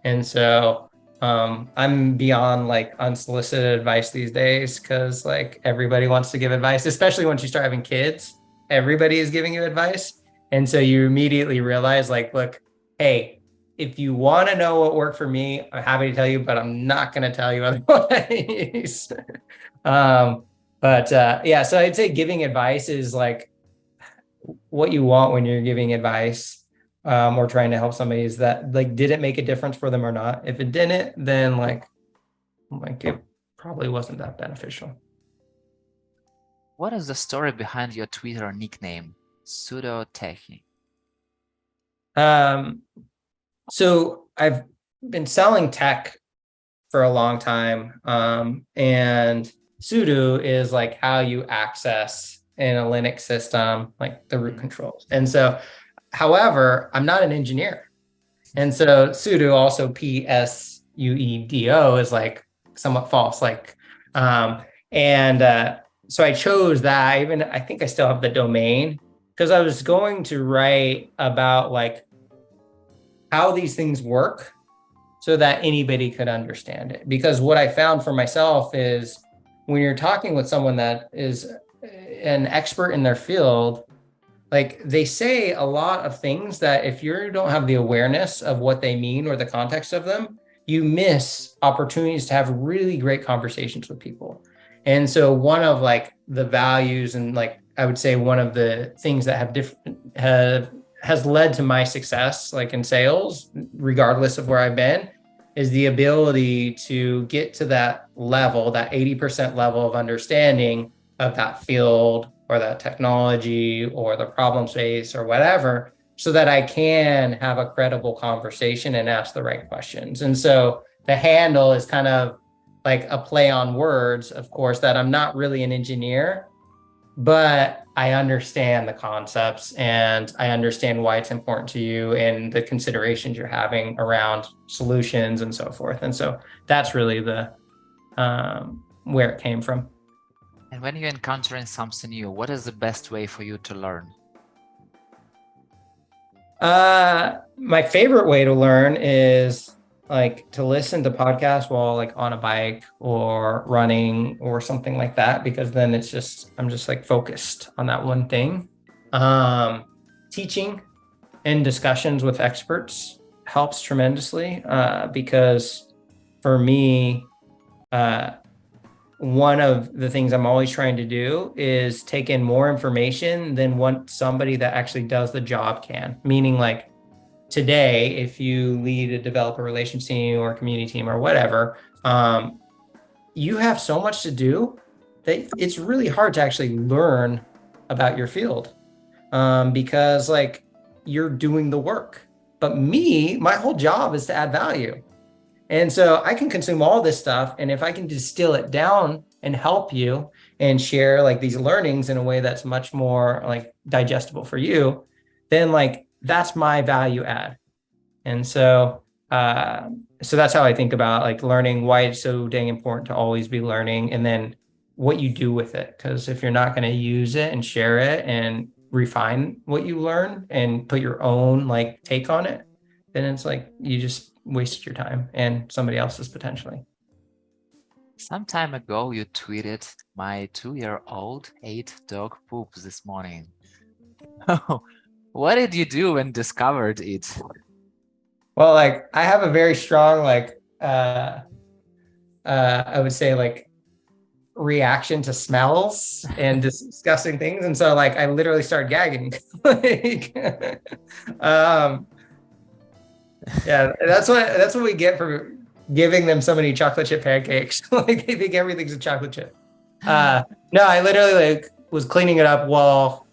And so I'm beyond like unsolicited advice these days, because like everybody wants to give advice, especially once you start having kids. Everybody is giving you advice. And so you immediately realize like, look, hey, if you want to know what worked for me, I'm happy to tell you, but I'm not going to tell you otherwise. Yeah, so I'd say giving advice is like what you want when you're giving advice. Or trying to help somebody, is that like, did it make a difference for them or not? If it didn't, then like it probably wasn't that beneficial. What is the story behind your Twitter nickname, Pseudo Techie? So I've been selling tech for a long time. And sudo is like how you access in a Linux system, like the root controls. And so, however, I'm not an engineer. And so sudo, also PSUEDO, is like somewhat false. Like, so I chose that. I think I still have the domain, because I was going to write about like how these things work so that anybody could understand it. Because what I found for myself is when you're talking with someone that is an expert in their field, like they say a lot of things that if you don't have the awareness of what they mean or the context of them, you miss opportunities to have really great conversations with people. And so one of like the values, and like I would say one of the things that has led to my success, like in sales, regardless of where I've been, is the ability to get to that level, that 80% level of understanding of that field or that technology or the problem space or whatever, so that I can have a credible conversation and ask the right questions. And so the handle is kind of like a play on words, of course, that I'm not really an engineer, but I understand the concepts and I understand why it's important to you and the considerations you're having around solutions and so forth. And so that's really the where it came from. And when you're encountering something new, what is the best way for you to learn? My favorite way to learn is like to listen to podcasts while like on a bike or running or something like that, because then I'm just like focused on that one thing. Teaching and discussions with experts helps tremendously, because for me, one of the things I'm always trying to do is take in more information than what somebody that actually does the job can. Meaning like today, if you lead a developer relations team or a community team or whatever, you have so much to do that it's really hard to actually learn about your field, because like you're doing the work. But my whole job is to add value. And so I can consume all this stuff. And if I can distill it down and help you and share like these learnings in a way that's much more like digestible for you, then like that's my value add. And so, so that's how I think about like learning, why it's so dang important to always be learning, and then what you do with it. Because if you're not going to use it and share it and refine what you learn and put your own like take on it, then it's like you just wasted your time and somebody else's potentially. Some time ago, you tweeted, "My 2-year-old ate dog poop this morning." What did you do when discovered it? Well, like I have a very strong I would say like reaction to smells and disgusting things, and so like I literally started gagging. like, yeah, that's what we get for giving them so many chocolate chip pancakes. like they think everything's a chocolate chip. No, I literally like was cleaning it up while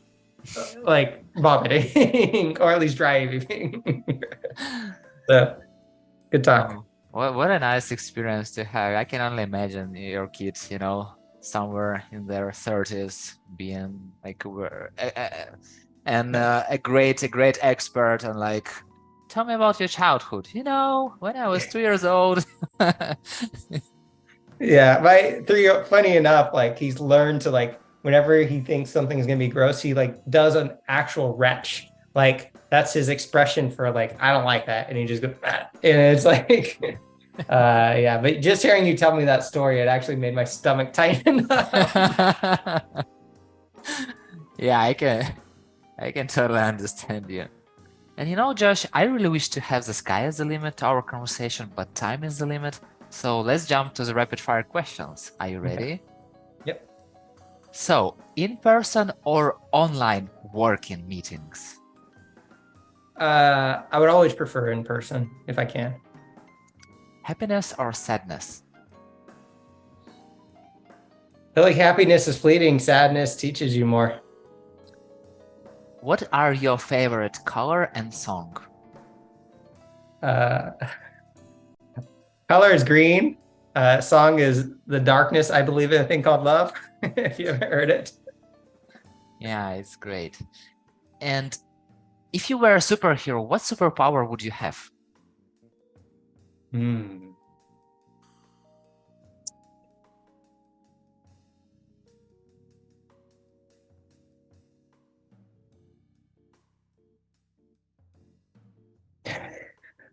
like vomiting or at least dry heaving. So good talk. Oh, what a nice experience to have. I can only imagine your kids, somewhere in their 30s being like a great expert and like, tell me about your childhood. When I was 2 years old. Yeah, my 3 funny enough, like he's learned to like whenever he thinks something's gonna be gross, he like does an actual retch. Like that's his expression for like I don't like that, and he just goes "Ah," and it's like yeah. But just hearing you tell me that story, it actually made my stomach tighten up. Yeah, I can totally understand you. And Josh, I really wish to have the sky as the limit to our conversation, but time is the limit. So let's jump to the rapid fire questions. Are you Okay. ready? Yep. So, in person or online working meetings? I would always prefer in person if I can. Happiness or sadness? I feel like happiness is fleeting, sadness teaches you more. What are your favorite color and song? Uh, color is green. Song is The Darkness, I believe in a thing called Love, if you ever heard it. Yeah, it's great. And if you were a superhero, what superpower would you have?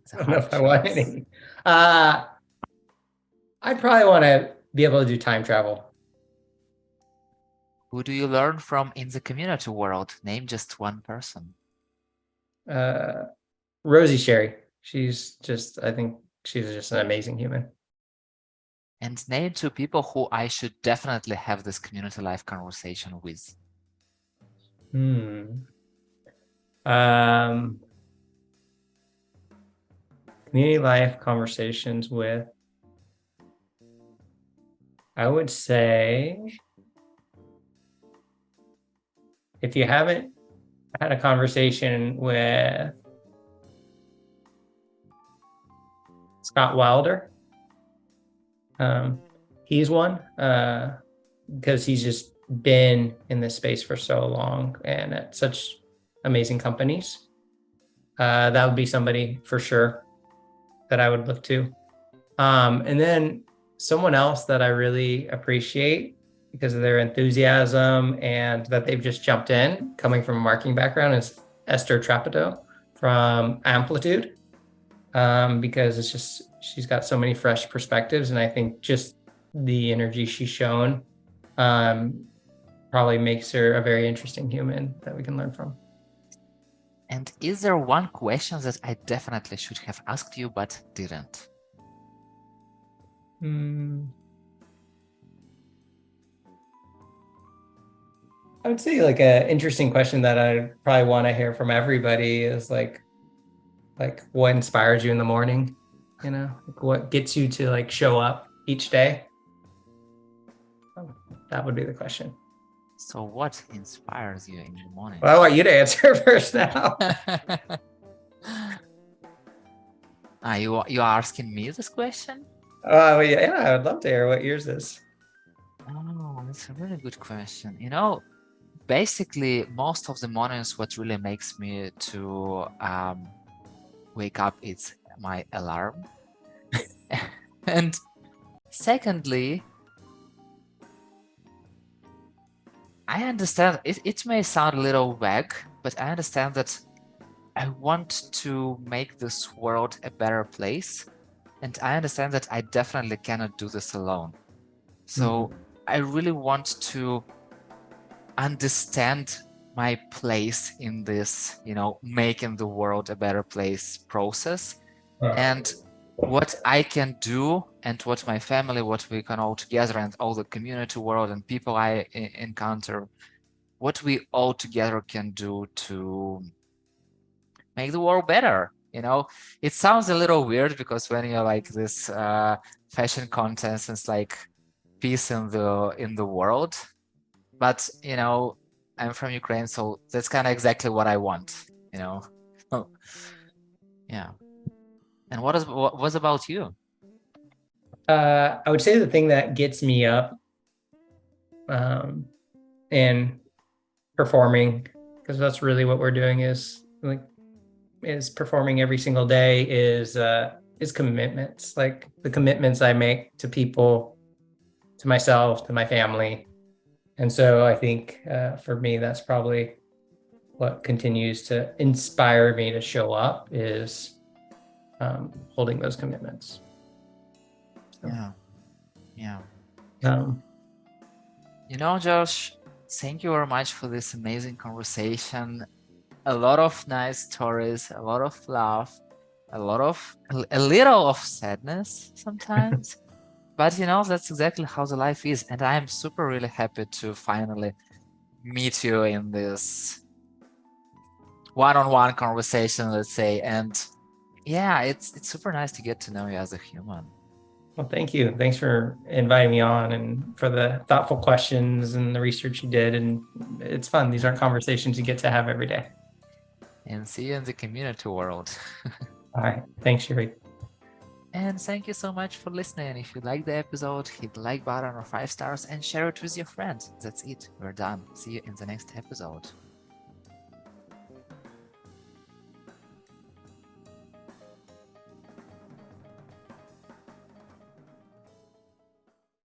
It's a I don't know hard if I want choice. any. I'd probably want to be able to do time travel. Who do you learn from in the community world? Name just one person. Rosie Sherry. I think she's just an amazing human. And name 2 people who I should definitely have this community life conversation with. Community life conversations with, I would say, if you haven't had a conversation with Scott Wilder, he's one because he's just been in this space for so long and at such amazing companies. That would be somebody for sure that I would look to. And then someone else that I really appreciate because of their enthusiasm and that they've just jumped in, coming from a marketing background, is Esther Trapato from Amplitude, because she's got so many fresh perspectives, and I think just the energy she's shown probably makes her a very interesting human that we can learn from. And is there one question that I definitely should have asked you but didn't? I would say like an interesting question that I probably want to hear from everybody is like what inspires you in the morning, like what gets you to like show up each day. That would be the question. So what inspires you in the morning? Well, I want you to answer first now. You are asking me this question? Yeah, I would love to hear what yours is. Oh, that's a really good question. Basically, most of the mornings, what really makes me to wake up is my alarm. And secondly, I understand it may sound a little vague, but I understand that I want to make this world a better place. And I understand that I definitely cannot do this alone. So I really want to understand my place in this, making the world a better place process, and what I can do, and what my family, what we can all together, and all the community world and people I encounter, what we all together can do to make the world better. It sounds a little weird because when you're like this fashion contest, it's like peace in the world. But I'm from Ukraine, so that's kind of exactly what I want. Oh, yeah. And what was about you? I would say the thing that gets me up and performing, because that's really what we're doing, is performing every single day, is commitments, like the commitments I make to people, to myself, to my family. And so I think for me, that's probably what continues to inspire me to show up, is holding those commitments. So, Yeah. um, Josh, thank you very much for this amazing conversation. A lot of nice stories, a lot of laugh, a little of sadness sometimes. But that's exactly how the life is. And I'm super really happy to finally meet you in this one-on-one conversation, let's say. And yeah, it's super nice to get to know you as a human. well, thank you. Thanks for inviting me on, and for the thoughtful questions and the research you did. And it's fun. These aren't conversations you get to have every day. And see you in the community world. All right. Thanks, Sherry. And thank you so much for listening. If you like the episode, hit the like button or 5 stars and share it with your friends. That's it. We're done. See you in the next episode.